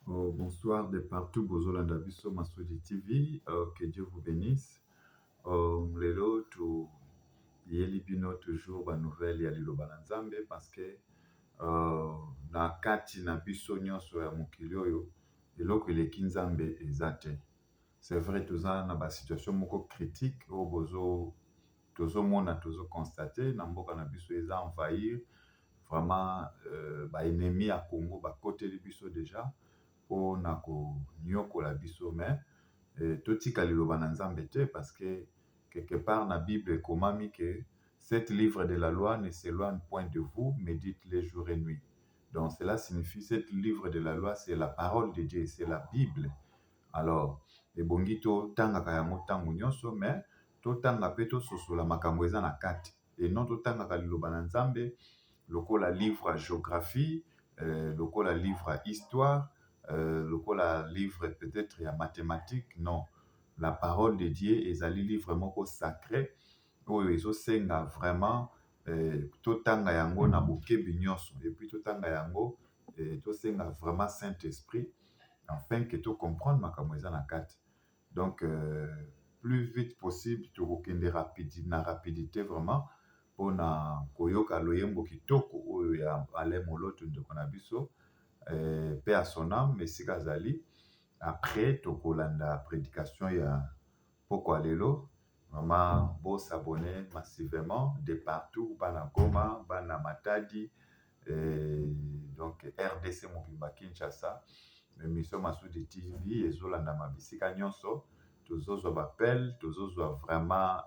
Oh, bonsoir de partout, Bozolanda Biso Masudi TV. Que Dieu vous bénisse. Lelo, tu yelibino toujours ba nouvelle ya liloba na Nzambe parce que na kati na biso nyonso ya mokili oyo eloko eleki Nzambe eza te. C'est vrai toza na ba situation moko critique oyo tozomona tozoconstater na mboka na biso eza envahir vraiment ba ennemi ya Congo bakoteli biso déjà mpona konyokola biso mais totika liloba na Nzambe te parce que quelque part na Bible ekomami que cet livre de la loi ne s'éloigne point de vous, médite-les jour et nuit. Donc cela signifie cet livre de la loi, c'est la parole de Dieu, c'est la Bible. Alors ebongi totangaka yango ntango nyonso mais totanga mpe tososola makambo eza na kati et non totangaka liloba na Nzambe lokola livre ya géographie, lokola livre ya histoire, lokola livre peut-être ya mathématique. Non, la parole de Dieu ezali livre moko sacré oyo ezosenga vraiment totanga yango na bokebi nyonso et puis totanga yango tosenga vraiment Saint-Esprit afin que tocomprendre makambo eza na kati. Donc plus vite possible tokokende na rapidité vraiment mpona koyoka loyembo kitoko oyo ya Alain Moloto ndeko na biso paix à son âme esika azali. Après tokolanda prédication ya pokwa lelo vraiment bosabone massivement de partout bana Goma bana Matadi donc RDC mobimba Kinshasa émission Masudi TV ezolandama bisika nyonso tozozwa bapel tozozwa vraiment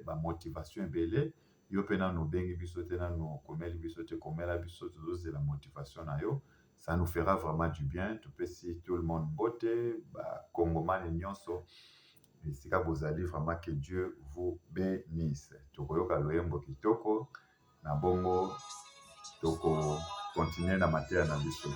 bamotivation ebele yo mpe nano obengi biso te nano okomeli biso te komela biso tozozela motivation na yo. Ça nous fera vraiment du bien. Topesi tout le monde beauté, Congomani nyonso. Esika bozali vraiment que Dieu vous bénisse. Tokoyoka loyembo kitoko na bongo toko continuer na materia na biso.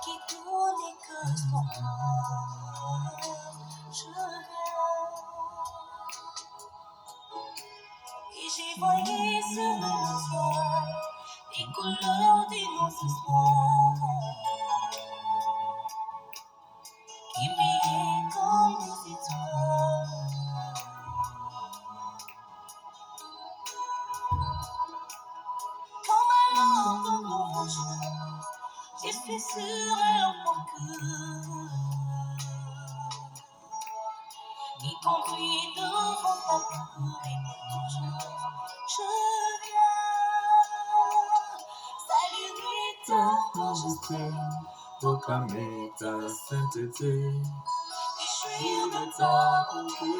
Qui tout n'est que toi, je viens. Et j'ai voyé sur le toit les couleurs de nos espoirs qui brillaient comme des étoiles. Comme à l'aube d'un nouveau jour, je suis sûre alors que il conduit devant ta cour et toujours je viens saluer ta majesté, Proclamer ta sainteté, jouir de ta bonté,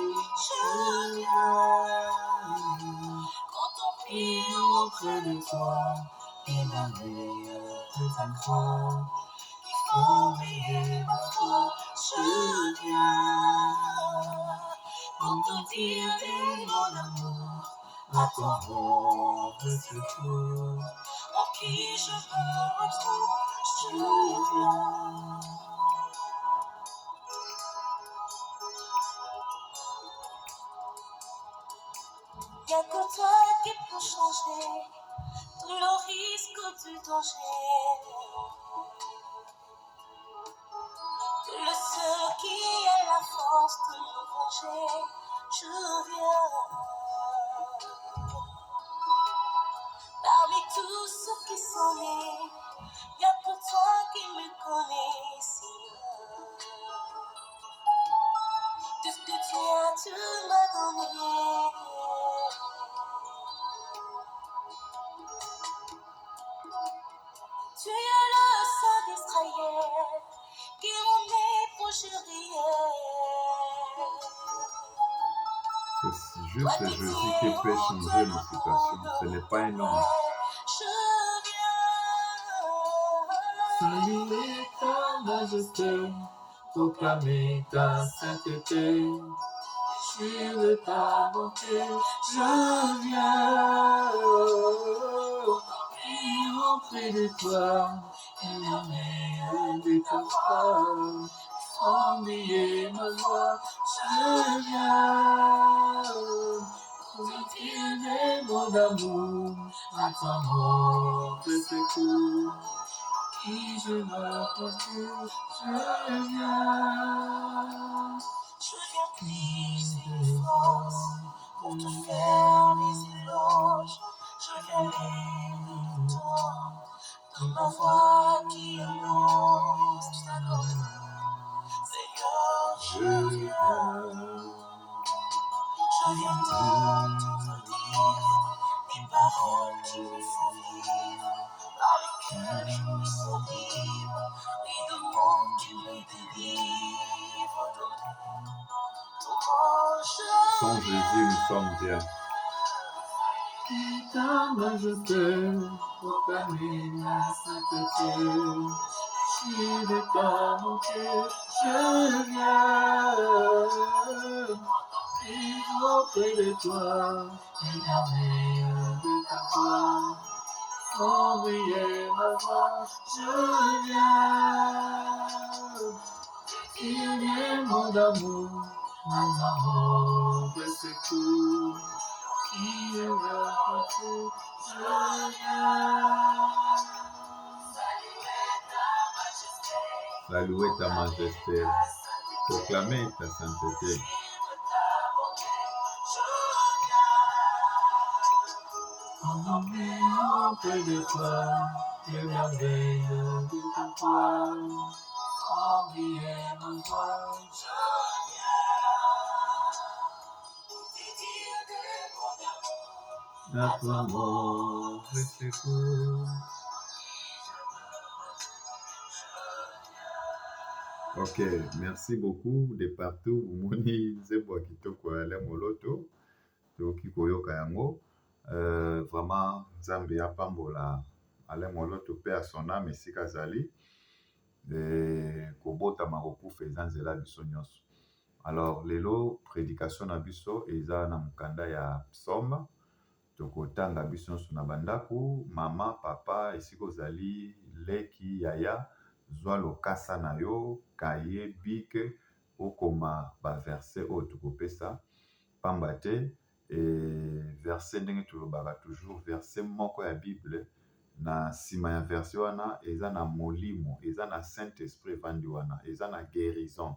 je viens contempler auprès de toi et la meilleure de ta croix. Pour briller ma foi, je viens pour te dire de mon amour, à ton nom de secours, en qui je me retrouve, je viens. Y'a que toi qui peux changer tout le risque du danger. Le seul qui a la force de nous venger, je viens. Parmi tous ceux qui sont nés, y'a que toi qui me connais, Seigneur. Tout ce que tu m'as donné. Tu es le sang d'Israël qui remet pour chérir. c'est juste Jésus qui peut changer nos situations, ce n'est pas un homme. Saluer ta majesté, proclamer ta sainteté, jouir de ta bonté, je viens auprès de toi, émerveillé de ta voix, sans oublier ma voix, je viens. Continuer mon amour, à ton mot de secours, qui je me procure, je viens. Je viens puiser de force pour te faire les éloges. Je viens les temps de ma voix qui annonce ta gloire. Seigneur, je viens. Je viens te dire les paroles qui me font vivre, par lesquelles je me sens libre, et de mots qui me délivrent. Sans Jésus, nous sommes bien. Ta majesté, proclamer la sainteté, je de ta bonté, je viens. Et auprès de toi, émerveillé de ta voix, sans briller ma voix, je viens. Il est mon amour, mon amour de secours, qui est le retour, je viens. Saluer ta majesté, proclamer ta sainteté. Auprès de toi, émerveillé de ta voix, oublier ma voix, à ton amour de secours. Ok, merci beaucoup de partout. Umoni nzembo ya kitoko ya Alain Moloto toki koyoka yango. Vraiment Nzambe apambola Alain Moloto pe à son âme esika azali kobotama kokufa eza nzela biso nyonso. Alors lelo prédication na biso eza na mokanda ya psaume tokotanga biso nyonso na bandako, mama papa esika ozali leki yaya zwa lokasa na yo kaye bike okoma baverset oyo tokopesa pamba te verset ndenge tolobaka toujours verset moko ya bible na nsima ya verset wana eza na molimo, eza na saint esprit evandi wana, eza na guérison.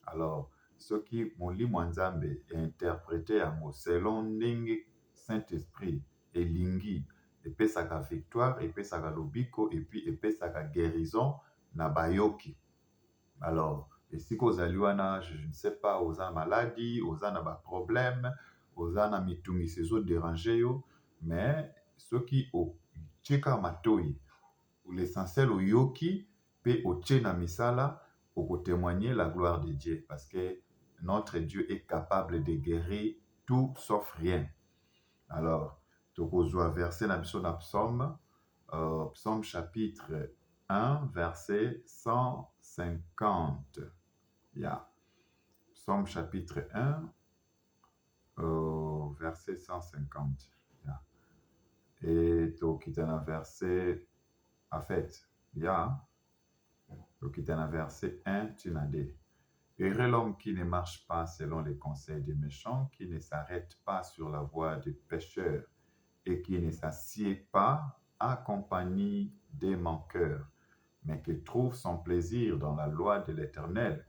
Alors soki molimo ya nzambe interprete yango selon ndenge saint esprit elingi, epesaka victoire, epesaka lobiko, et puis epesaka guérison na bayoki. Alors esika ozali wana, je ne sais pas, oza maladie, oza na ba problème, oza na mitungisi ezo déranger yo, mais soki otieka matoi, l'essentiel oyoki pe otie na misala, okotémoigner la gloire de Dieu, parce que notre Dieu est capable de guérir tout sauf rien. Alors tokozwa verset na biso na psaume, psaume chapitre 1 verset 150. Yeah. Psaume chapitre 1 verset 150. Yeah. Et tokita na verset en fait, yeah. Tokita na verset 1 tina 2. Heureux l'homme qui ne marche pas selon les conseils des méchants, qui ne s'arrête pas sur la voie des pécheurs et qui ne s'assied pas à compagnie des manqueurs, mais qui trouve son plaisir dans la loi de l'Éternel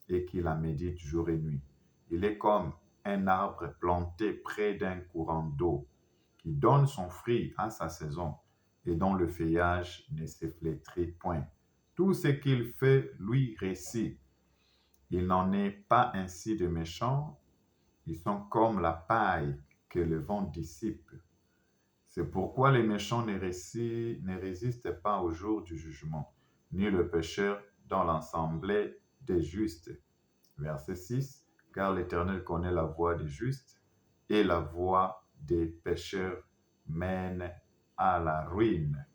et qui la médite jour et nuit. Il est comme un arbre planté près d'un courant d'eau, qui donne son fruit à sa saison et dont le feuillage ne se flétrit point. Tout ce qu'il fait lui réussit. Il n'en est pas ainsi de méchants, ils sont comme la paille que le vent dissipe. C'est pourquoi les méchants ne résistent pas au jour du jugement, ni le pécheur dans l'assemblée des justes. Verset 6, car l'Éternel connaît la voie des justes, et la voie des pécheurs mène à la ruine.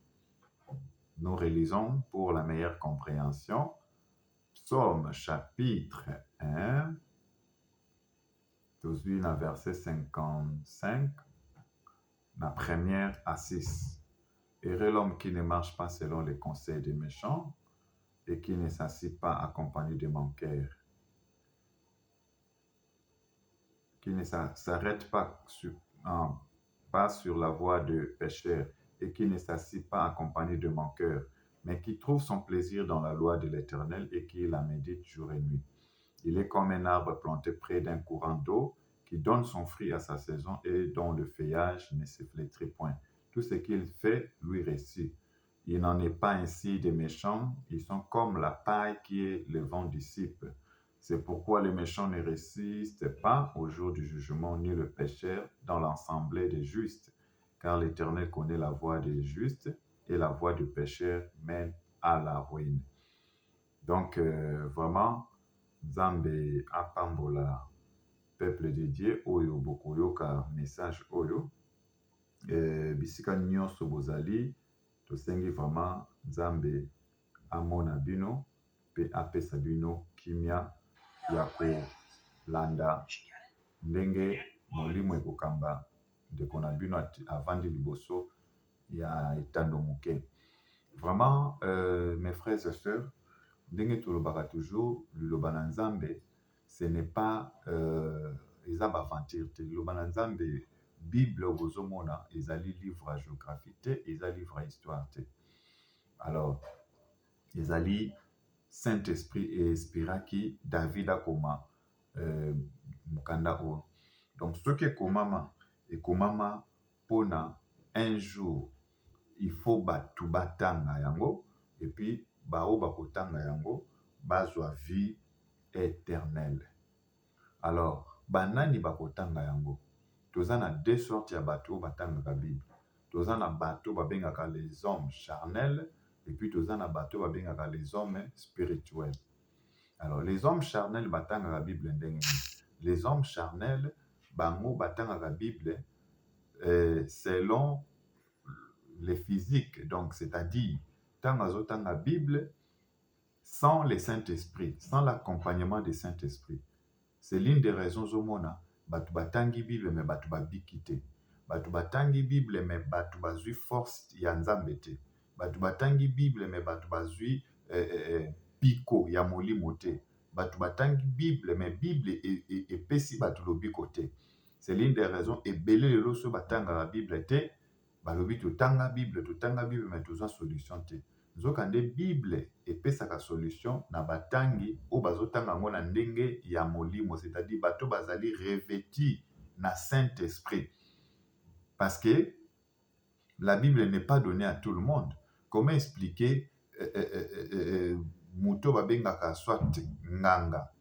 Nous relisons pour la meilleure compréhension. Psaume chapitre 1, tozwi na verset 55, na première à 6. Heureux l'homme qui ne marche pas selon les conseils des méchants et qui ne s'assied pas accompagné de manqueurs, qui ne s'arrête pas sur la voie de pécheurs et qui ne s'assied pas accompagné de manqueurs, mais qui trouve son plaisir dans la loi de l'Éternel et qui la médite jour et nuit. Il est comme un arbre planté près d'un courant d'eau qui donne son fruit à sa saison et dont le feuillage ne se flétrit point. Tout ce qu'il fait lui réussit. Il n'en est pas ainsi des méchants, ils sont comme la paille qui est le vent dissipe. C'est pourquoi les méchants ne résistent pas au jour du jugement, ni le pécheur dans l'assemblée des justes. Car l'Éternel connaît la voie des justes et la voie du pécheur mène à la ruine. Donc, vraiment, Nzambe apambola peuple de Dieu oyo bokoyoka message oyo. Bisika nyonso bozali, tosengi vraiment Nzambe amona bino pe apesa bino kimia ya kolanda ndenge molimo ekokamba ndeko na bino avandi liboso ya etando moke. Vraiment, mes frères et sœurs, ndenge tolobaka toujours liloba na Nzambe, ce n'est pas eza baventure te. Liloba na Nzambe, Bible bozomona ezali livre ya géographie te, eza livre ya histoire te. Alors, ezali Saint-Esprit inspiraki David akoma mokanda oyo. Donc, soki ekomama mpona un jour, il faut batu batanga yango, et puis bao bakotanga yango bazwa vie éternelle. Alors, banani bakotanga yango? Toza na deux sortes ya bato batangaka Bible. Toza na bato babengaka les hommes charnels, et puis toza na bato babengaka les hommes spirituels. Alors, les hommes charnels batangaka Bible ndenge nini? Les hommes charnels bango batangaka Bible selon les physiques, donc c'est-à-dire tanga Bible sans le Saint-Esprit, sans l'accompagnement du Saint-Esprit. C'est l'une des raisons zomona batu batangi Bible mais batu babiki te. Batu batangi Bible mais batu bazui force ya Nzambe te. Batu batangi Bible mais batu bazui piko ya molimo te. Batu batangi Bible mais Bible epesi batu lobiko te. C'est l'une des raisons ebele lelo so batanga la Bible te. Balobi totanga Bible mais tozwa solution te. Nzokande Bible epesaka solution na batangi o bazotanga ngo na ndenge ya molimo, c'est-à-dire bato bazali revêtis na Saint-Esprit. Parce que la Bible n'est pas donnée à tout le monde. Comment expliquer muto babengaka soit nganga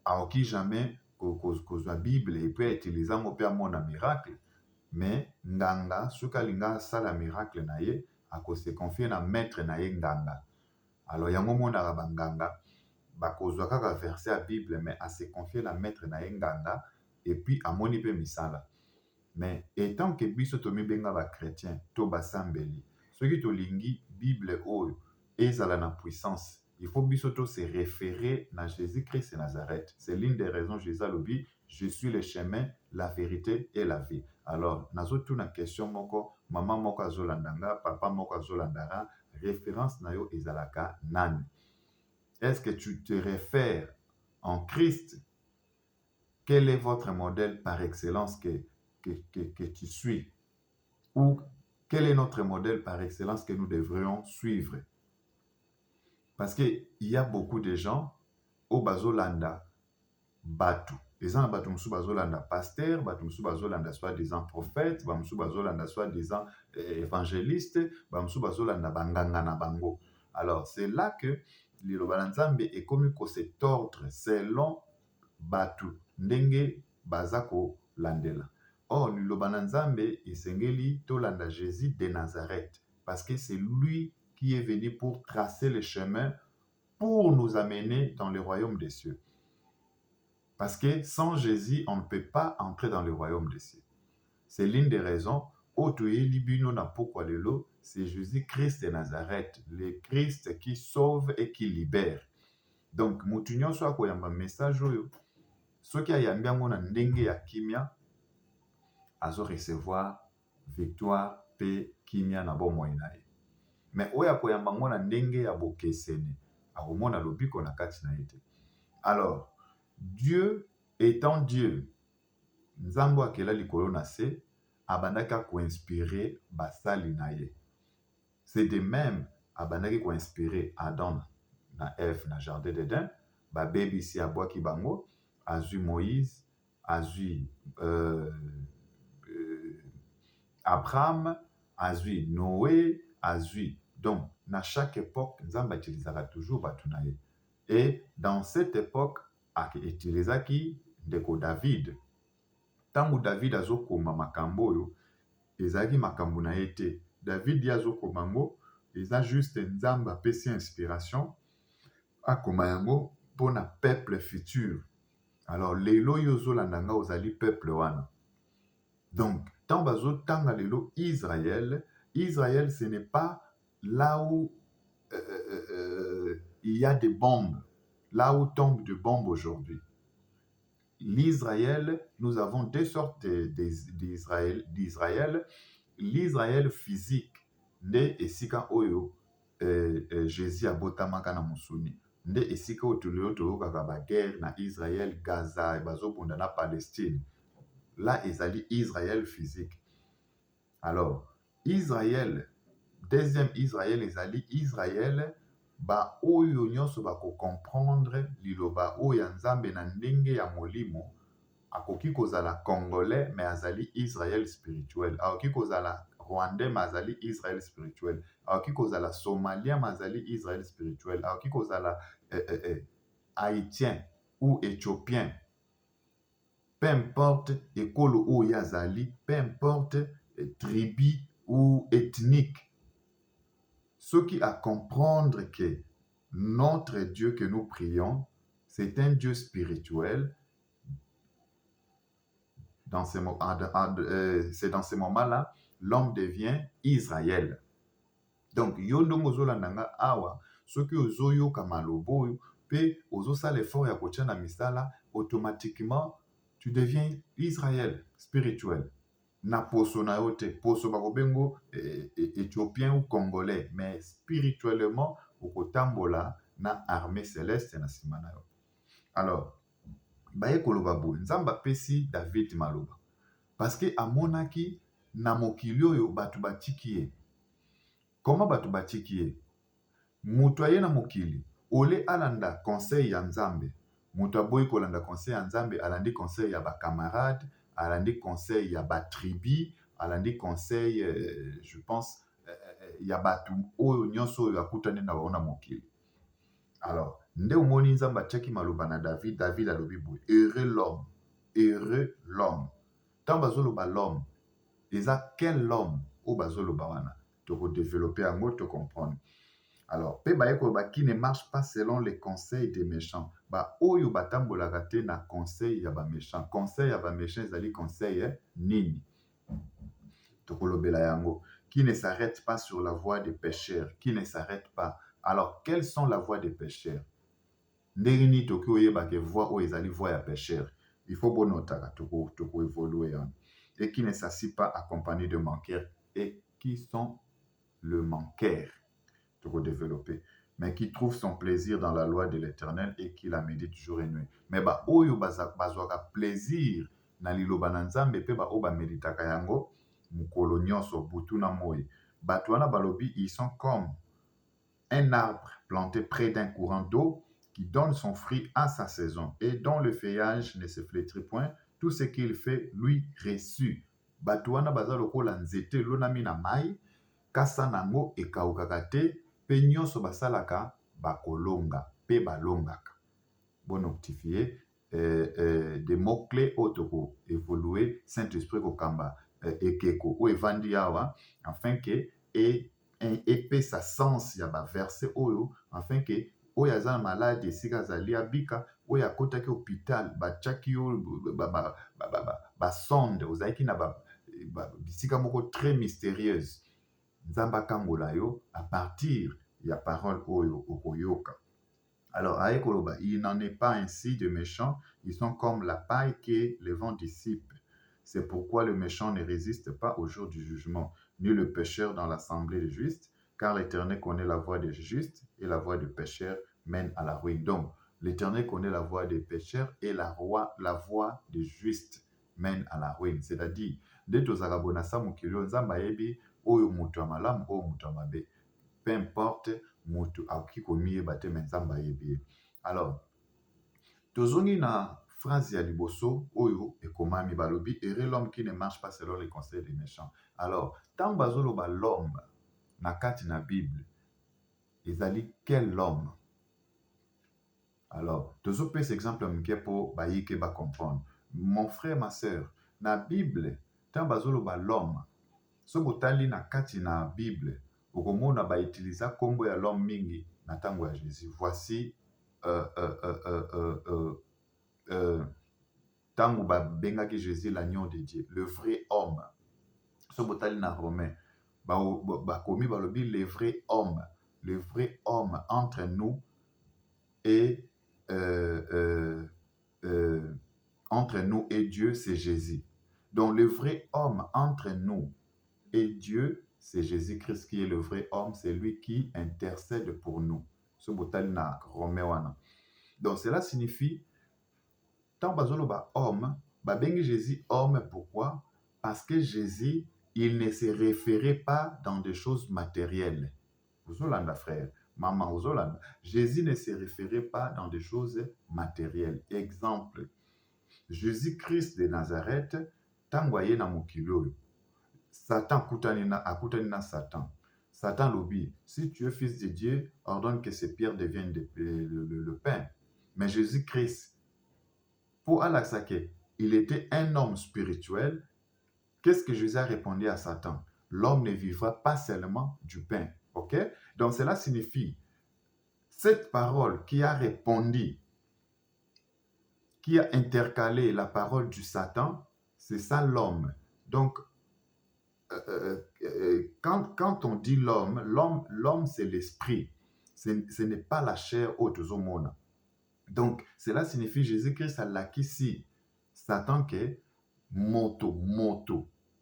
aoki jamais kozwa Bible et peut utiliser ngo pe amona miracle, mais nganga soka linga sala miracle na ye ako se confier na maître na ye nganga. Alors yango monaka banganga bakozwa kaka verset ya Bible mais a se confier na maître na ye nganga et puis amoni pe misala. Mais étant que biso tomibenga ba chrétien to basambeli, soki tolingi Bible oyo ezala na puissance, il faut biso to se référer na Jésus-Christ de Nazareth. C'est l'une des raisons Jésus a dit, je suis le chemin, la vérité et la vie. Alors, nazotu na question moko, maman moko azolandanga, papa moko azolandara, référence na yo ezalaka nani? Est-ce que tu te réfères en Christ? Quel est votre modèle par excellence que tu suis? Ou quel est notre modèle par excellence que nous devrions suivre? Parce qu'il y a beaucoup de gens au bazolanda batu. Les gens batu musu bazolanda pasteur, batu musu bazolanda soit des prophètes, batu musu bazolanda soit des évangélistes, batu musu bazolanda banganga na bango. Alors c'est là que liloba na Nzambe est comme que cet ordre selon batu ndenge bazako landela. Or liloba na Nzambe esengeli tolanda Jésus de Nazareth parce que c'est lui qui est venu pour tracer le chemin pour nous amener dans le royaume des cieux. Parce que sans Jésus, on ne peut pas entrer dans le royaume des cieux. C'est l'une des raisons. C'est Jésus-Christ de Nazareth, le Christ qui sauve et qui libère. Donc, mutunyo so akoyamba message oyo, soki ayambi yango na ndenge ya kimia, azo recevoir victoire, paix, kimia na bomoi na ye. Mais oyo akoyamba ngo na ndenge ya bokeseni akomona lobiko na kati na ye te. Alors, Dieu étant Dieu, Nzambe akela likolo na se, abandaki koinspire basali na ye. C'est de même, abandaki koinspire Adam na Eve na jardin d'Eden, babebisi abwaki bango, azwi Moïse, azwi Abraham, azwi Noé, azwi. Donc, na chaque époque, Nzambe utilisera toujours bato na ye. Et dans cette époque, utilisaki ndeko David. Tango David azokoma makambo oyo, ezalaki makambo na ye te. David ye azokoma yango, eza juste Nzambe apesi inspiration, akoma yango mpona peuple futur. Alors, lelo oyo ozolanda nga ozali peuple wana. Donc, tant bazotanga lelo Israël, Israël, ce n'est pas là où il y a des bombes, là où tombent des bombes aujourd'hui. L'Israël, nous avons deux sortes d'Israël. L'Israël physique, nde esika oyo Jésus abotamaka na musuni. Nde esika oyo tulio toyokaka baguerre na Israël, Gaza, bazobunda na Palestine. Là, ezali Israël physique. Alors, Israël, deuxième Israël, ezali Israël, ba oyo nyonso bako comprendre liloba oyo Nzambe na ndenge ya molimo, akoki kozala Congolais, mais azali Israël spirituel. Akoki kozala Rwandais, mais azali Israël spirituel. Akoki kozala Somalien, mais azali Israël spirituel. Akoki kozala Haïtien ou Éthiopien. Peu importe ekolo oyo azali, peu importe tribu ou ethnique. Ce qui a comprendre que notre Dieu que nous prions, c'est un Dieu spirituel. C'est dans ces moments-là, l'homme devient Israël. Donc, yondo mozolanda nga awa, soki ozoyoka malobo oyo, pe ozosala effort ya kotia na misala, automatiquement, tu deviens Israël spirituel. Na poso na yo te, poso bakobengo éthiopien ou congolais, mais spirituellement, okotambola na armée céleste na nsima na yo. Alors, baye koloba boye, Nzambe apesi David maloba. Parce que amonaki na mokili oyo bato batiki ye. Comment bato batiki ye? Mutu aye na mokili, ole alanda conseil ya Nzambe. Mutu aboyi kolanda conseil ya Nzambe, alandi conseil ya bakamarade, alandi conseil ya batribi, alandi conseil, je pense, ya batu oyo nyonso oyo akutani na bango na mokili. Alors, nde omoni Nzambe atiaki maloba na David, David alobi boye, heureux l'homme. Tant bazoloba l'homme, eza quel homme o bazoloba wana? Toko développer yango, to comprendre. Alors, pe baye koloba qui ne marche pas selon les conseils des méchants. Ba oyo batambolaka te na conseil ya ba méchant. Conseil ya ba méchant ezali conseil nini? Tokolobela yango. Qui ne s'arrête pas sur la voie des pécheurs, qui ne s'arrête pas. Alors, quelles sont la voie des pécheurs? Ndenge toki oyeba ke voie o ezali voie ya pécheur. Il faut bonotaka toko évoluer. Et qui ne s'assit pas accompagné de manqueurs. Et qui sont le manqueur? Toko développer. Mais qui trouve son plaisir dans la loi de l'Éternel et qui la médite jour et nuit. Mais ba oyo bazwaka plaisir na liloba na Nzambe pe ba o ba meditaka yango mukolo nyonso butu na moi. Bato wana balobi, ils sont comme un arbre planté près d'un courant d'eau qui donne son fruit à sa saison et dont le feuillage ne se flétrit point. Tout ce qu'il fait lui reçut. Bato wana baza lokola nzete lonami na mai, kasa nango ekaukaka te, pe nyonso basalaka bakolonga pe balongaka. Bon octifié, des mots-clés otoko évoluer, Saint-Esprit kokamba ekeko o evandi awa, afin que et sa sens ya ba verset oyo, afin que oyo aza malade esika azali abika, oyo akotaki hôpital batiaki yo basonde ozalaki na bisika moko très mystérieuse. Nzambe akambola yo à partir ya parole oyo okoyoka. Alors, aye koloba, il n'en est pas ainsi de méchants, ils sont comme la paille que le vent dissipe. C'est pourquoi le méchant ne résiste pas au jour du jugement. ni le pécheur dans l'assemblée des justes, car l'Éternel connaît la voie des justes et la voie du pécheur mène à la ruine. Donc, l'Éternel connaît la voie des pécheurs et la voie des justes mène à la ruine. C'est-à-dire, nde tozalaka boye na sa mokili oyo Nzambe ayebi oyo moto ya malamu oyo moto ya mabe. Peu importe moto akoki komiyeba te me Nzambe ayebi ye. Alors, tozongi na phrase ya liboso oyo ekomami balobi heureux l'homme qui ne marche pas selon les conseils des méchants. Alors, ntango bazoloba l'homme na kati na Bible, ezali quel homme? Alors, tozopesa exemple moke mpo bayike bacomprendre. Mon frère, ma sœur, na Bible, ntango bazoloba l'homme, so botali na kati na Bible, okomona bautiliza kombo ya l'homme mingi na ntango ya Jésus. Voici ntango babengaki Jésus l'agneau de Dieu, le vrai homme. So botali na Romain, bakomi balobi le vrai homme entre nous et entre nous et Dieu, c'est Jésus. Donc le vrai homme entre nous et Dieu, c'est Jésus-Christ qui est le vrai homme, c'est lui qui intercède pour nous. So botali na Romain wana. Donc cela signifie, tant bazoloba homme, babengi Jésus homme, pourquoi? Parce que Jésus, il ne se référait pas dans des choses matérielles. Ozolanda frère, maman ozolanda. Jésus ne se référait pas dans des choses matérielles. Exemple, Jésus-Christ de Nazareth, tango aye na mokili oyo, Satan akutani na Satan. Satan lobi, si tu es fils de Dieu, ordonne que ces pierres deviennent le pain. Mais Jésus-Christ, pour Alaksake, il était un homme spirituel. Qu'est-ce que Jésus a répondu à Satan? L'homme ne vivra pas seulement du pain. Ok? Donc cela signifie, cette parole qui a répondu, qui a intercalé la parole du Satan, c'est ça l'homme. Donc, quand on dit l'homme c'est l'esprit. Ce n'est pas la chair autozomona. Donc, cela signifie Jésus-Christ alakisi Satan ke moto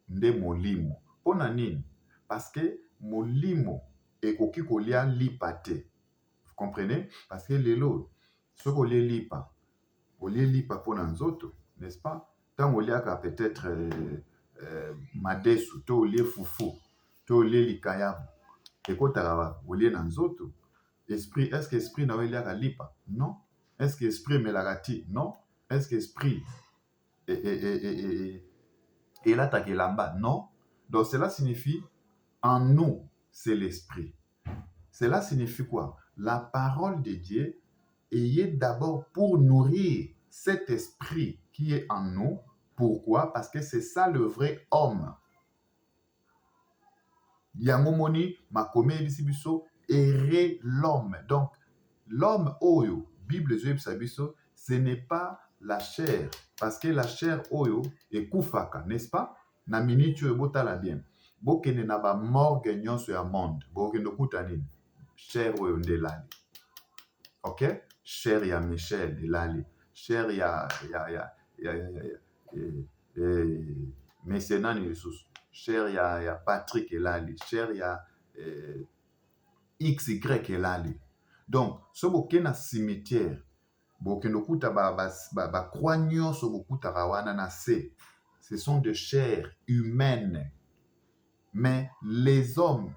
nde molimo. Pona nini? Parce que molimo ekoki kolia lipa te. Vous comprenez? Parce que lelo, soko olie lipa pona nzoto, n'est-ce pas? Tant oliaka peut-être madesu, to olie fufu, to olie likayabu, ekotaka olie na nzoto. Esprit, est-ce que esprit na oliaka lipa? Non. Est-ce que esprit melagati? Non. Est-ce que esprit et l'attaque là-bas? Non. Donc cela signifie en nous, c'est l'esprit. Cela signifie quoi? La parole de Dieu est d'abord pour nourrir cet esprit qui est en nous. Pourquoi? Parce que c'est ça le vrai homme. Yangomoni makome biso errer l'homme. Donc l'homme oyo Bible sabiso, ce n'est pas la chair, parce que la chair oyo est kufaka, n'est-ce pas? Na minute oyo botala bien. Bokene na ba morgue nyonso ya monde. Bokendo kutanini. Chair oyo ndelali. OK? Chair ya Michel elali. Chair ya Mesenani Jesus. Chair ya Patrick elali. Chair ya XY elali. Donc, so boke na cimetière, boke no kuta ba croix nyonso bokuta rawana na se. Ce sont des chairs humaines. Mais les hommes,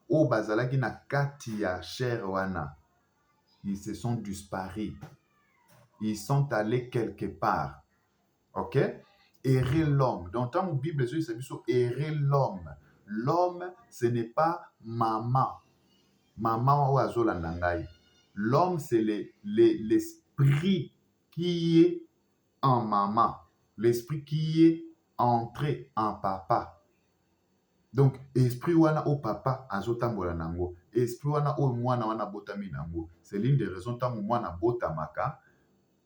au bazalaki na kati ya chair wana, ils se sont disparus. Ils sont allés quelque part. OK? Errer l'homme. Donc, dans la Bible, c'est errer l'homme. L'homme, ce n'est pas maman. Maman ou azolandangai. L'homme, c'est l'esprit qui est en maman. L'esprit qui est entré en papa. Donc, esprit wana o papa azotambola nango. Esprit wana o mwana wana botami nango. C'est l'une des raisons tant mwana botamaka.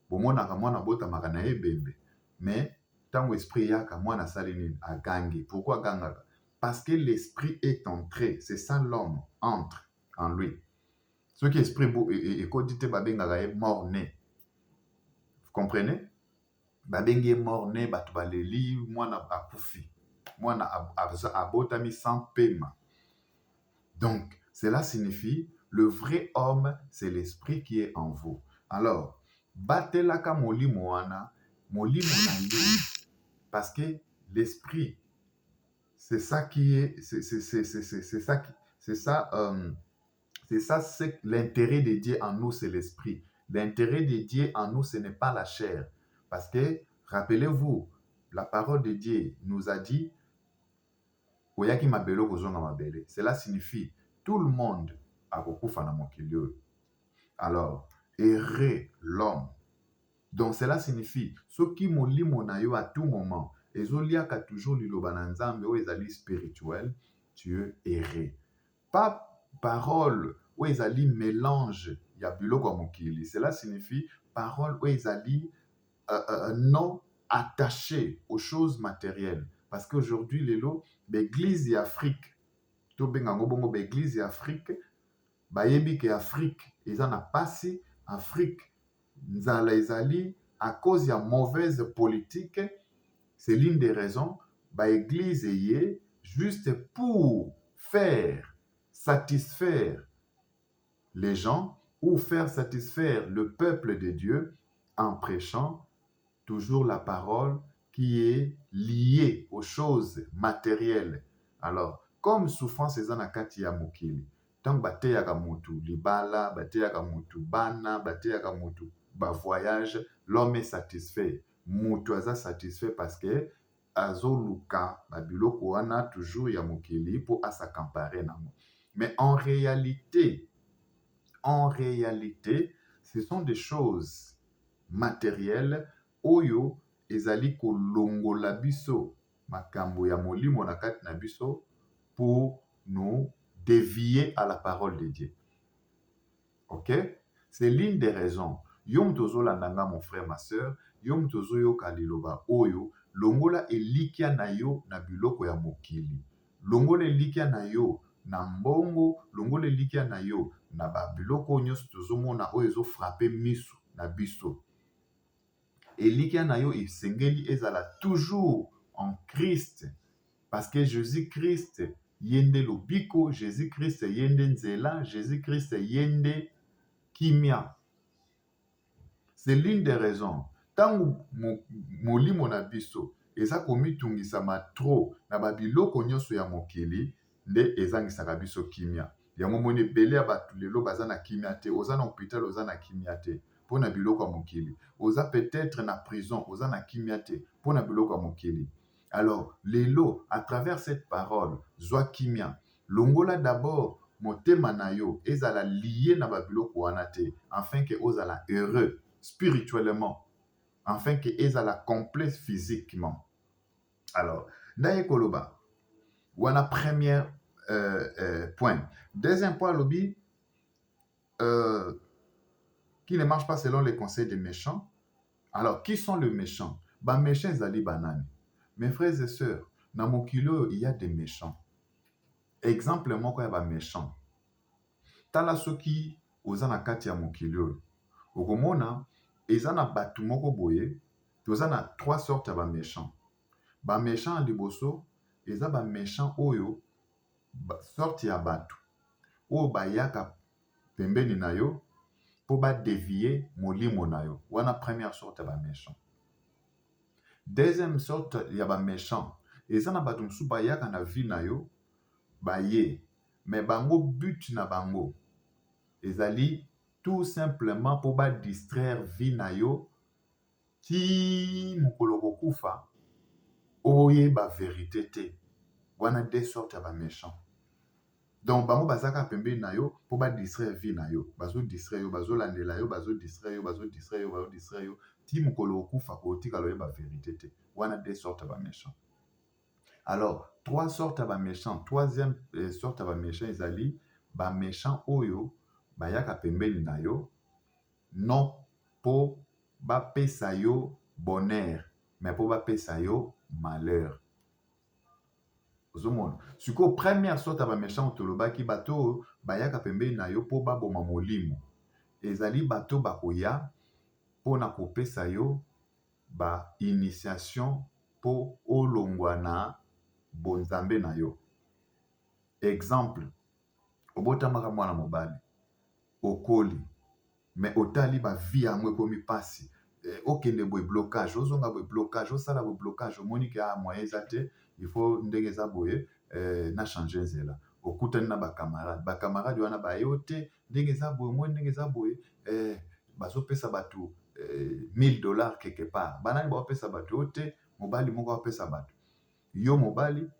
Bomonaka mwana botamaka na ebembe. Mais tant esprit yaka mwana salinine agangi. Pourquoi gangaka? Parce que l'esprit est entré. C'est ça l'homme entre en lui. Ce qui est esprit et kodite babengaka est mort-né. Vous comprenez? Babenge mort-né batubaleli mwana akufi. mwana abotami sans paiement. Donc, cela signifie, le vrai homme, c'est l'esprit qui est en vous. Alors, batelaka molimo wana, molimo na yo, parce que l'esprit, c'est ça qui est, c'est ça, c'est l'intérêt de Dieu en nous, c'est l'esprit. L'intérêt de Dieu en nous, ce n'est pas la chair. Parce que, rappelez-vous, la parole de Dieu nous a dit, Oyaki mabelo kozonga mabele. Cela signifie, tout le monde a kokufa na mokili oyo. Alors, errer l'homme. Donc, cela signifie, soki molimo na yo à tout moment, ezoliaka toujours liloba na nzambe oyo ezali spirituel, tu es erré. Pas parole ou ezali mélange ya biloko ya mokili. Cela signifie parole ou ezali non attaché aux choses matérielles. Parce qu'aujourd'hui, l'église d'Afrique, to bengango bongo l'église d'Afrique, bayebi ke Afrique, eza na pasi, Afrique, nzala ezali, à cause ya mauvaise politique, c'est l'une des raisons, l'église est juste pour faire satisfaire les gens ou faire satisfaire le peuple de Dieu en prêchant toujours la parole qui est liée aux choses matérielles. Alors, comme souffrance est en akati ya mokili, tant bateyaka mutu libala, bateyaka mutu bana, bateyaka mutu ba voyage, l'homme est satisfait. Mutu aza satisfait parce que azoluka babiloko wana toujours ya mokili pour asakampare namo. Mais en réalité, ce sont des choses matérielles oyo ezali kolongola biso makambo ya molimo na kati na biso pour nous dévier à la parole de Dieu. Ok? C'est l'une des raisons. Yom tozo landanga mon frère, ma soeur, yom tozo yoka liloba oyo, longola elikia na yo na biloko ya mokili. Longola elikia na yo na mbongo, longola elikia na yo na ba biloko nyonso tozo mona oyo ezo frapper miso na biso. Elikia na yo esengeli ezala toujours en Christ. Parce que Jésus-Christ yende lobiko, Jésus-Christ yende nzela, Jésus-Christ yende kimia. C'est l'une des raisons. Tango molimo na biso eza komitungisama trop na babiloko nyonso ya mokili nde ezangisaka biso kimia. Yango moni ebele ya bato lelo baza na kimia te, oza na hôpital oza na kimia te mpo na biloko ya mokili. Oza peut-être na prison oza na kimia te mpo na biloko ya mokili. Alors, lelo, à travers cette parole, zwa kimia, longola d'abord motema na yo ezala lié na babiloko wana te, afin que ozala heureux spirituellement, afin que ezala complet physiquement. Alors, ndaye koloba, wana premier point. Deuxième point, lobi, qui ne marche pas selon les conseils des méchants. Alors, qui sont les méchants? Ba méchants ezali banani. Mes frères et sœurs, dans mon kilo, il y a des méchants. Exemple, moi, il y a des méchants. Tala soki, ozana kati ya mokilo. Okomona, ezana batu moko boye, tozana trois sortes ya ba méchants. Ba méchants liboso, eza ba méchants oyo, sorte ya batu. Oyo bayaka pembeni na yo, po ba dévier molimo na yo. Wana première sorte ya ba méchants. Deuxième sorte, il y a des méchants. Et ça n'a pas de soupa yaka na vie na yo, baye. Mais bango but na bango. Ezali tout simplement pour ba distraire vie na yo, ti mukolo kokufa, oye ba vérité te. Wana deux sortes ya ba méchants. Donc bango bazaka pembe na yo, pour ba distraire vie na yo. Bazo distraire yo, bazo landela yo, bazo distraire yo, bazo distraire yo, bazo distraire yo. Ti mukolo okufa kotika loye ba vérité te. Wana deux sortes de méchants. Alors, trois sortes de méchants. Troisième sorte de méchants, ezali ba méchants oyo bayaka pembeni na yo non po ba pesa yo bonheur, mais po ba pesa yo malheur. Ozomona. Siko première sorte de méchants tolobaki bato bayaka pembeni na yo po ba boma molimo. Ezali bato bakoya po na kopesa yo ba initiation po olongwa na bonzambe na yo. Exemple, obotamaka mwana mobali, okoli, mais otali ba vie yango ekomi pasi. Okende boye blocage, ozonga boye blocage, osala boye blocage, omoni ke moyen eza te, il faut ndenge eza boye, na changer nzela. Okutani na bakamarade wana bayo te, ndenge eza boye, omoni ndenge eza boye, bazopesa bato $1000 quelque part. Banani baopesa bato yo te, mobali moko apesa bato. Yo mobali,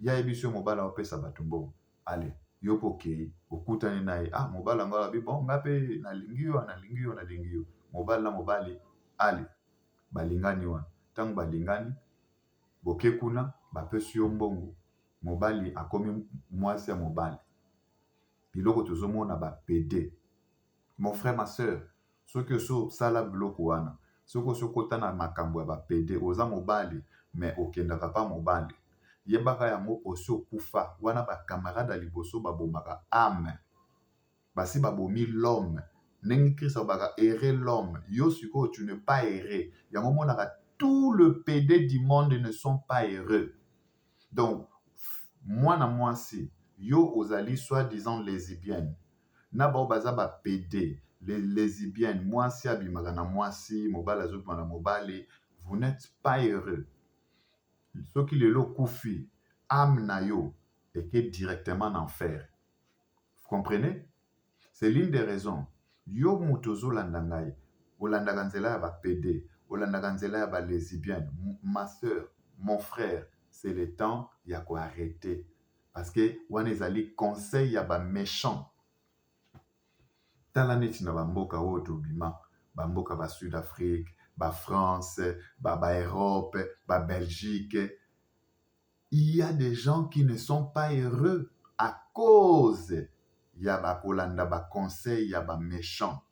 ya yebiso yo mobali apesa bato mbongo. Allez, yo pokei, okutani na ye, mobali yango abi bon, nga pe nalingi yo. Mobali na mobali, allez, balingani wana. Tango balingani, boke kuna, bapesi yo mbongo. Mobali akomi mwasi ya mobali. Biloko tozomona ba PD. Mon frère, ma sœur, soki oso sala biloko wana, soki oso kota na makambo ya ba PD, oza mobali, mais okendaka pa mobali. Yebaka yango oso kufa, wana ba camarade liboso babomaka âme. Basi babomi l'homme. Ndenge Christ baka errer l'homme. Yo siko tu n'es pas erré. Yango monaka tout le PD du monde ne sont pas heureux. Donc moi na mwasi, yo ozali soi-disant lesbienne. Na ba baza ba PD, les lesbiennes, mwasi abimaka na mwasi, mobali azobima na mobali, vous n'êtes pas heureux. Soki lelo kufi, âme na yo eke directement en enfer. Vous comprenez? C'est l'une des raisons. Yo mutozo landangai, olandaka nzela ya ba PD, olandaka nzela ya ba lesbienne. Ma sœur, mon frère, c'est le temps ya ko arrêter. Parce que wana ezali conseil ya ba méchant. Tala neti na bamboka oyo tobima, bamboka ba Sud-Afrique, ba France, ba Europe, ba Belgique. Il y a des gens qui ne sont pas heureux à cause ya ba kolanda ba conseil ya ba méchant.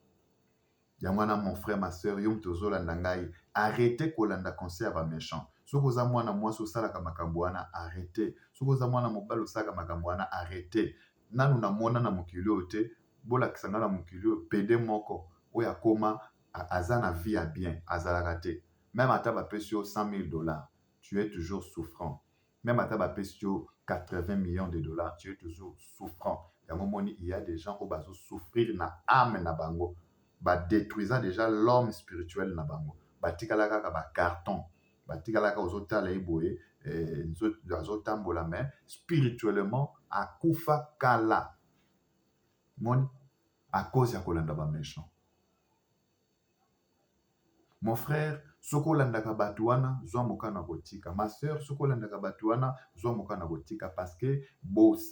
Yamwana mon frère, ma sœur, yom tozolanda ngai, arrêtez kolanda conseil ya ba méchant. Soki oza mwana mwasi osalaka makambo wana, arrêtez. Soki oza mwana mobali osalaka makambo wana, arrêtez. Nanu namona na mokili oyo te, bolakisa nga na mokili oyo PD moko oyo akoma aza na vie ya bien, azalaka te. Même ata bapesi yo $100,000, tu es toujours souffrant. Même ata bapesi yo 80 millions de dollars, tu es toujours souffrant. Yango moni, il y a des gens qui bazo souffrir na âme na bango, ba détruisant déjà l'homme spirituel na bango. Batikala kaka ba carton, batikala kaka ozotala eboye, azotambola mais spirituellement akufa kala. Moni, à cause ya kolanda ba méchant. Mon frère, soko landaka batu wana, zwa mokana kotika. Ma sœur, soko landaka batu wana, zwa mokana kotika. Parce que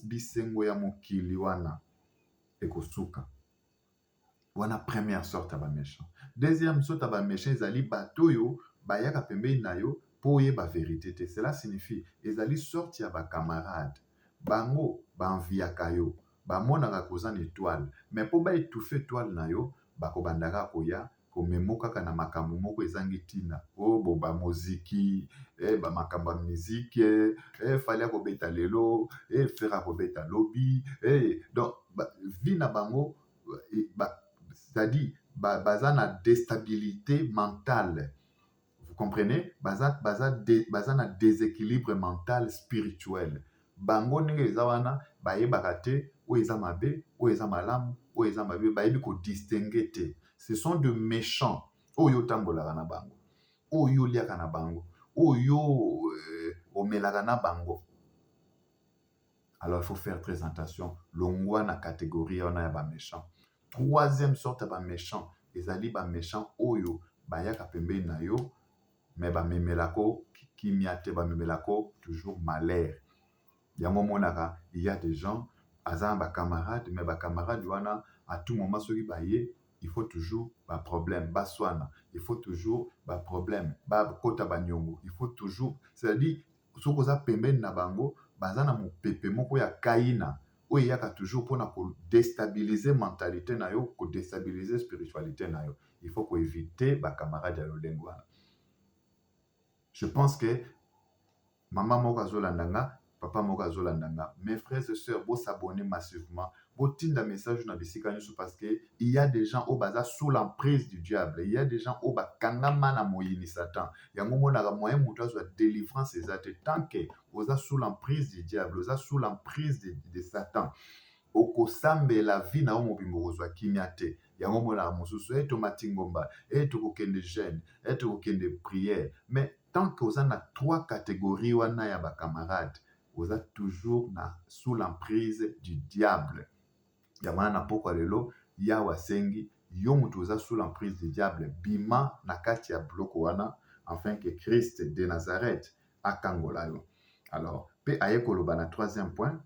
bisengo ya mokili wana ekosuka. Wana première sorte ya ba méchant. Deuxième sorte ya ba méchant, ezali bato yo bayaka pembeni na yo po yeba vérité te. Cela signifie ezali sorte ya ba camarade. Bango banviaka yo, bamonaka koza na étoile, mais po ba étouffer étoile na yo, bakobandaka koya komemoka kana makambo moko ezangi tina. Ba moziki, ba makambo ya musique, fallait kobeta lelo, fera kobeta lobi, donc vie na bango c'est-à-dire baza na déstabilité mentale. Vous comprenez? Baza na déséquilibre mental spirituel. Bango ndenge eza wana bayebaka te oyo eza mabe, oyo eza malamu, oyo eza mabe, bayebi ko distinguer te. Ce sont de méchants. Oyo tambolaka na bango, oyo liaka na bango, oyo omelaka na bango. Alors il faut faire très attention. Longwa na catégorie wana ya ba méchants. Troisième sorte ya ba méchants, ezali ba méchants oyo bayaka pembeni na yo, mais bamemelako kimia te, bamemelako toujours malheur. Yango monaka, il y a des gens, azan ba camarades, mais ba camarades wana à tout moment soki baye, il faut toujours ba problème, baswana, il faut toujours ba problème, ba kota ba nyongo, il faut toujours, c'est-à-dire soko za pembeni na bango, bazana mopepe moko ya kaina, oyo yaka toujours pona ko déstabiliser mentalité na yo, ko déstabiliser spiritualité na yo. Il faut ko éviter ba camarades ya lolengo wana. Je pense que maman moko azolandanga, papa moko azolandanga. Mes frères et sœurs, vous s'abonnez massivement. Vous tinda message na bisika nyonso parce que il y a des gens au baza sous l'emprise du diable. Il y a des gens au bakangama na moyini Satan. Yango monaka moyen mutu azwa délivrance ezate tant que vous êtes sous l'emprise du diable, vous êtes sous l'emprise de Satan. Okosambela vie na mobimbo kozwa kimia te. Yango monaka mosusu tomati ngomba, tokokende jeûne, tokokende prière. Mais tant que vous êtes dans 3 catégories wana ya ba camarades, vous êtes toujours sous l'emprise du diable. Yamana na poko lelo ya wasengi yo mutu oza sous l'emprise du diable bima na kati ya bloko wana afin que Christ de Nazareth akangola yo. Alors, pe aye koloba na 3e point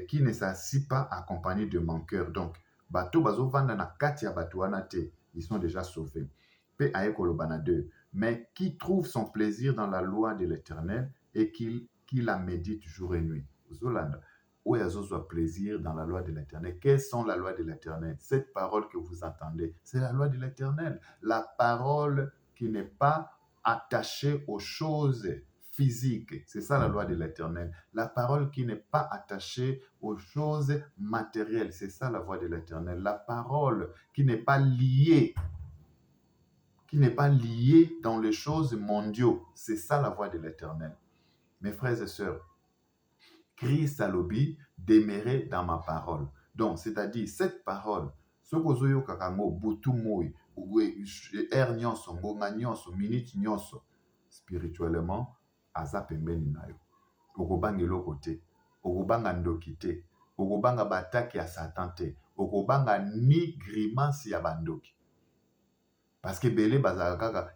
qui ne s'assit pas accompagné de manqueurs. Donc, bato bazo vanda na kati ya bato wana te, ils sont déjà sauvés. Pe aye koloba na 2, mais qui trouve son plaisir dans la loi de l'Éternel et qui la médite jour et nuit. Zolanda. Où il y a plaisir dans la loi de l'Éternel. Quelles sont la loi de l'Éternel? Cette parole que vous entendez, c'est la loi de l'Éternel. La parole qui n'est pas attachée aux choses physiques. C'est ça la loi de l'Éternel. La parole qui n'est pas attachée aux choses matérielles. C'est ça la voix de l'Éternel. La parole qui n'est pas liée dans les choses mondiaux. C'est ça la voix de l'Éternel. Mes frères et sœurs, Christ alobi demeurer dans ma parole. Donc, c'est-à-dire, cette parole, ce que vous avez kakango, butu moi, er nyonso, ngonga nyonso, minute nyonso, spirituellement, aza pembeni na yo. Okobanga eloko te, okobanga ndoki te, okobanga bataki ya Satan te, okobanga ni grimace ya bandoki. Parce que belé bazalaka kaka,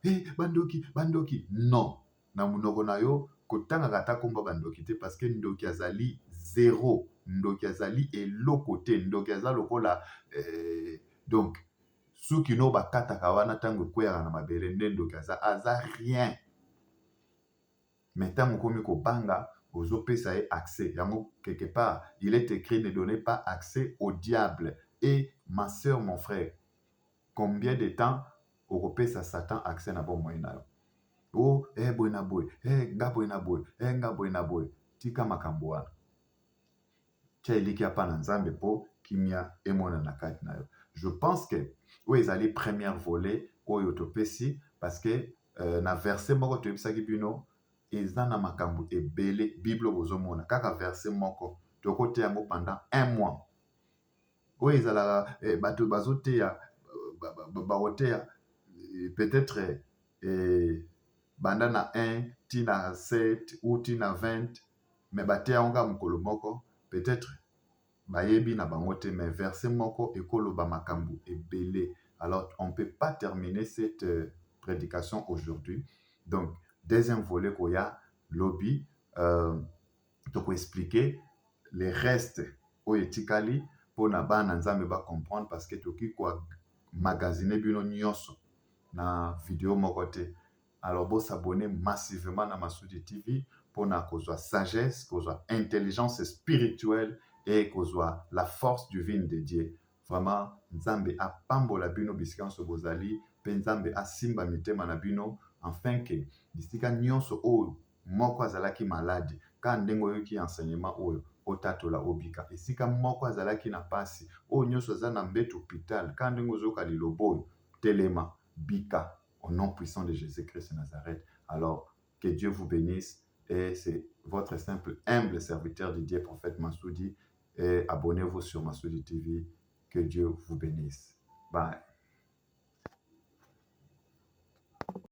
bandoki, non. Na munoko na yo, kotanga kata komba bandoki te parce que ndoki azali zéro, ndoki azali eloko te, ndoki azali lokola donc soki no bakata kawana tango kwera na mabele nde ndoki aza rien. Mais tango komi ko banga ozopesa ye accès. Yango quelque part, il est écrit ne donnez pas accès au diable. Et ma sœur, mon frère, combien de temps okopesa Satan accès na bon moyen na yo? Oh, boy, nga boy, tika makambo wana. Tia eliki apa na nzambe po kimia emona na kati na yo. Je pense que oyo ezali première volet oyo topesi parce que na verset moko toyebisaki bino eza na makambo ebele Bible bozomona kaka verset moko tokote yango pendant 1 mois. Oyo ezalaka bato bazoteya baoteya peut-être banda na 1 tina 7 ou tina 20 mais bateya onga mokolo moko peut-être bayebi na bango te mais verset moko ekoloba makambo ebele. Alors on ne peut pas terminer cette prédication aujourd'hui. Donc deuxième volet koya lobby toko expliquer les restes oyo etikali pona bana nzambe ba comprendre parce que toki kwa magasiner bino nyonso na vidéo moko te. Alors vous s'abonnez massivement na Masudi TV pour na kozwa sagesse, kozwa intelligence spirituelle et kozwa la force divine de Dieu. Vraiment nzambe apambola bino bisika so bozali pe nzambe asimba mitema na bino afin que bisika nyonso oyo moko azalaki malade ka ndengo yoki enseignement oyo otatola obika esika moko azalaki na pasi oyo nyonso aza na mbeto hôpital ka ndengo zoka lilobo oyo telema bika au nom puissant de Jésus-Christ de Nazareth. Alors, que Dieu vous bénisse. Et c'est votre simple, humble serviteur de Dieu, prophète Masudi. Et abonnez-vous sur Masudi TV. Que Dieu vous bénisse. Bye.